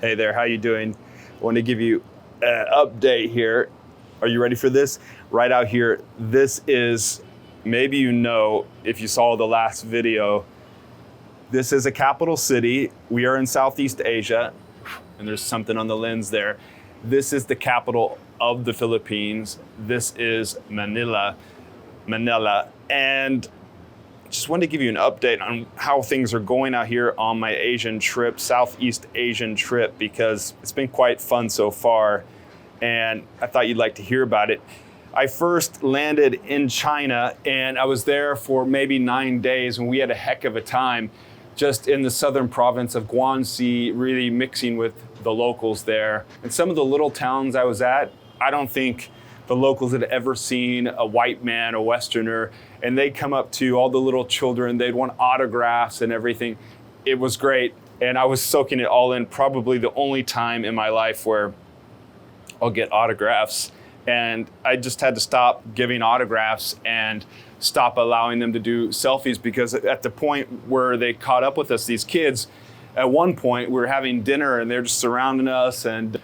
Hey there, how you doing? I want to give you an update here. Are you ready for this? Right out here, this is, maybe you know, if you saw the last video, this is a capital city. We are in Southeast Asia, and there's something on the lens there. This is the capital of the Philippines. This is Manila. And just wanted to give you an update on how things are going out here on my Asian trip, Southeast Asian trip, because it's been quite fun so far, and I thought you'd like to hear about it. I first landed in China, and I was there for maybe 9 days, and we had a heck of a time just in the southern province of Guangxi, really mixing with the locals there. And some of the little towns I was at, I don't think the locals had ever seen a white man, a Westerner, and they'd come up to all the little children, they'd want autographs and everything. It was great, and I was soaking it all in, probably the only time in my life where I'll get autographs. And I just had to stop giving autographs and stop allowing them to do selfies, because at the point where they caught up with us, these kids, at one point we were having dinner and they're just surrounding us and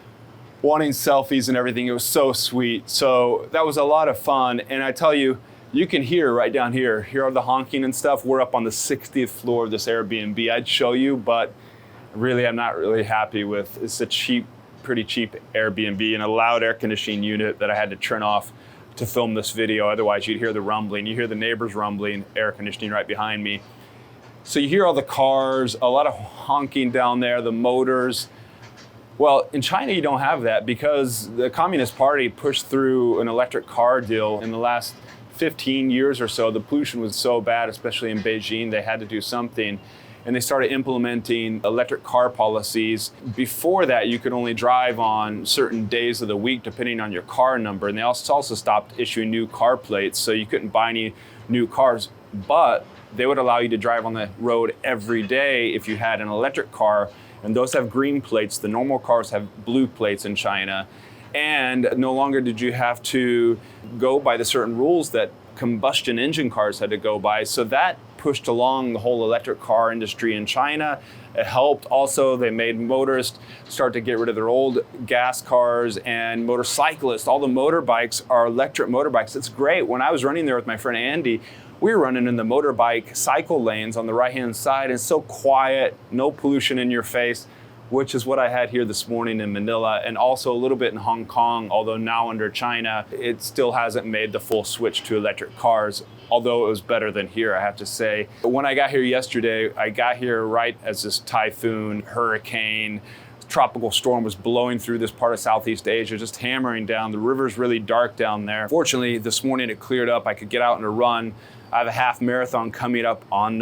wanting selfies and everything. It was so sweet. So that was a lot of fun. And I tell you, you can hear right down here, hear all the honking and stuff. We're up on the 60th floor of this Airbnb. I'd show you, but really I'm not really happy with. It's a pretty cheap Airbnb and a loud air conditioning unit that I had to turn off to film this video. Otherwise you'd hear the rumbling. You hear the neighbors rumbling, air conditioning right behind me. So you hear all the cars, a lot of honking down there, the motors. Well, in China, you don't have that because the Communist Party pushed through an electric car deal in the last 15 years or so. The pollution was so bad, especially in Beijing, they had to do something. And they started implementing electric car policies. Before that, you could only drive on certain days of the week, depending on your car number. And they also stopped issuing new car plates, so you couldn't buy any new cars. But they would allow you to drive on the road every day if you had an electric car. And those have green plates. The normal cars have blue plates in China. And no longer did you have to go by the certain rules that combustion engine cars had to go by. So that pushed along the whole electric car industry in China. It helped. Also, they made motorists start to get rid of their old gas cars, and motorcyclists. All the motorbikes are electric motorbikes. It's great. When I was running there with my friend Andy, we were running in the motorbike cycle lanes on the right-hand side. It's so quiet, no pollution in your face, which is what I had here this morning in Manila, and also a little bit in Hong Kong, although now under China, it still hasn't made the full switch to electric cars, although it was better than here, I have to say. But when I got here yesterday, I got here right as this typhoon, hurricane, tropical storm was blowing through this part of Southeast Asia, just hammering down. The river's really dark down there. Fortunately, this morning it cleared up. I could get out on a run. I have a half marathon coming up on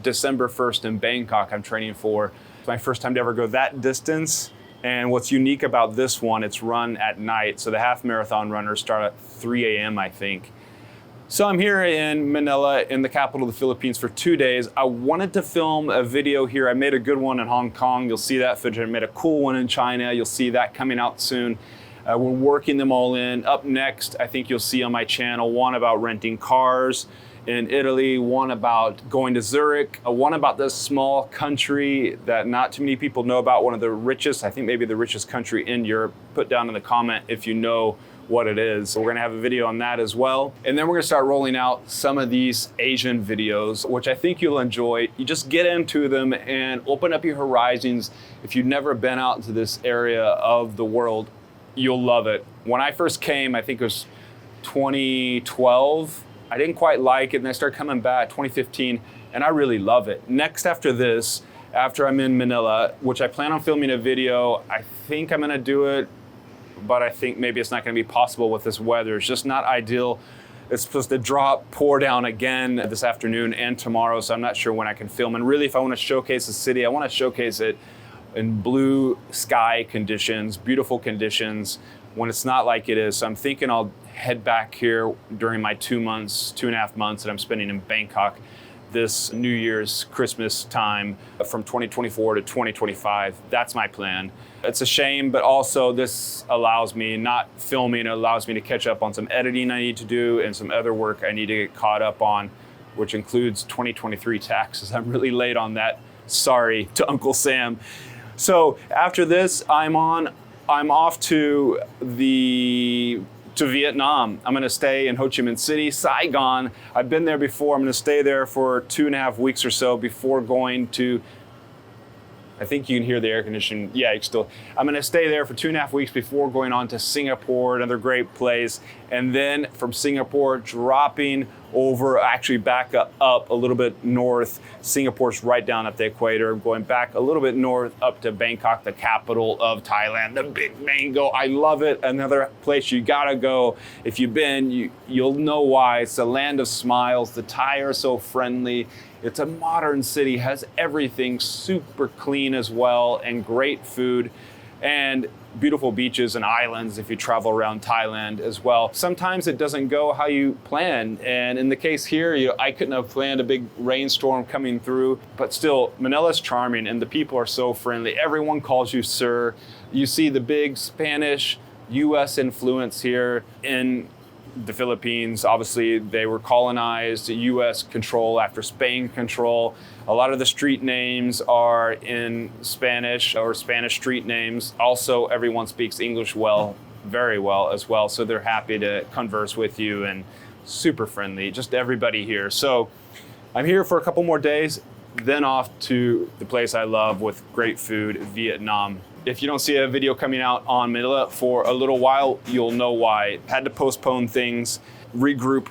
December 1st in Bangkok I'm training for. It's my first time to ever go that distance. And what's unique about this one, it's run at night. So the half marathon runners start at 3 a.m., I think. So I'm here in Manila, in the capital of the Philippines, for 2 days. I wanted to film a video here. I made a good one in Hong Kong. You'll see that footage. I made a cool one in China. You'll see that coming out soon. We're working them all in. Up next, I think you'll see on my channel, one about renting cars in Italy, one about going to Zurich, one about this small country that not too many people know about, one of the richest, I think maybe the richest country in Europe. Put down in the comment if you know what it is. So we're gonna have a video on that as well. And then we're gonna start rolling out some of these Asian videos, which I think you'll enjoy. You just get into them and open up your horizons. If you've never been out into this area of the world, you'll love it. When I first came, I think it was 2012, I didn't quite like it, and I started coming back 2015, and I really love it. Next after this, after I'm in Manila, which I plan on filming a video, I think I'm gonna do it, but I think maybe it's not gonna be possible with this weather. It's just not ideal. It's supposed to pour down again this afternoon and tomorrow, so I'm not sure when I can film. And really, if I wanna showcase the city, I wanna showcase it in blue sky conditions, beautiful conditions, when it's not like it is. So I'm thinking I'll head back here during my 2.5 months that I'm spending in Bangkok this New Year's, Christmas time from 2024 to 2025. That's my plan. It's a shame, but also this allows me, not filming, it allows me to catch up on some editing I need to do and some other work I need to get caught up on, which includes 2023 taxes. I'm really late on that. Sorry to Uncle Sam. So after this, I'm off to Vietnam. I'm gonna stay in Ho Chi Minh City, Saigon. I've been there before. I'm gonna stay there for 2.5 weeks or so before going to, I think you can hear the air conditioning. Yeah, you can still. I'm gonna stay there for 2.5 weeks before going on to Singapore, another great place. And then from Singapore, dropping over, actually back up a little bit north. Singapore's right down at the equator. Going back a little bit north up to Bangkok, the capital of Thailand, the big mango. I love it. Another place you gotta go. If you've been, you'll know why. It's the land of smiles. The Thai are so friendly. It's a modern city, has everything, super clean as well, and great food, and beautiful beaches and islands if you travel around Thailand as well. Sometimes it doesn't go how you plan, and in the case here, I couldn't have planned a big rainstorm coming through, but still, Manila's charming, and the people are so friendly. Everyone calls you sir. You see the big Spanish, US influence here in the Philippines. Obviously, they were colonized, US control after Spain control. A lot of the street names are in Spanish or Spanish street names. Also, everyone speaks English well, very well as well. So they're happy to converse with you and super friendly, just everybody here. So I'm here for a couple more days, then off to the place I love with great food, Vietnam. If you don't see a video coming out on Manila for a little while, you'll know why. Had to postpone things, regroup,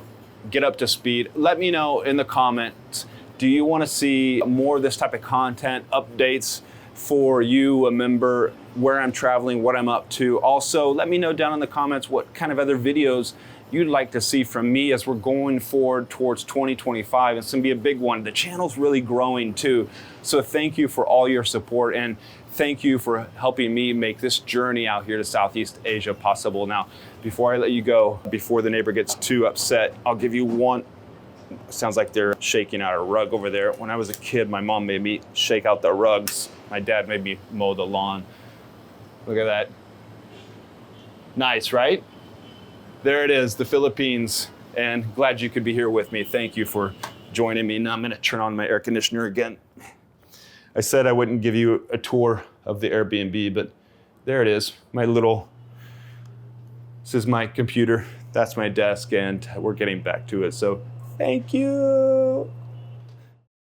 get up to speed. Let me know in the comments, do you want to see more of this type of content, updates for you, a member, where I'm traveling, what I'm up to? Also, let me know down in the comments what kind of other videos you'd like to see from me as we're going forward towards 2025. It's gonna be a big one. The channel's really growing too. So thank you for all your support, and thank you for helping me make this journey out here to Southeast Asia possible. Now, before I let you go, before the neighbor gets too upset, I'll give you one. Sounds like they're shaking out a rug over there. When I was a kid, my mom made me shake out the rugs. My dad made me mow the lawn. Look at that. Nice, right? There it is, the Philippines, and glad you could be here with me. Thank you for joining me. Now I'm gonna turn on my air conditioner again. I said I wouldn't give you a tour of the Airbnb, but there it is, this is my computer, that's my desk, and we're getting back to it. So thank you.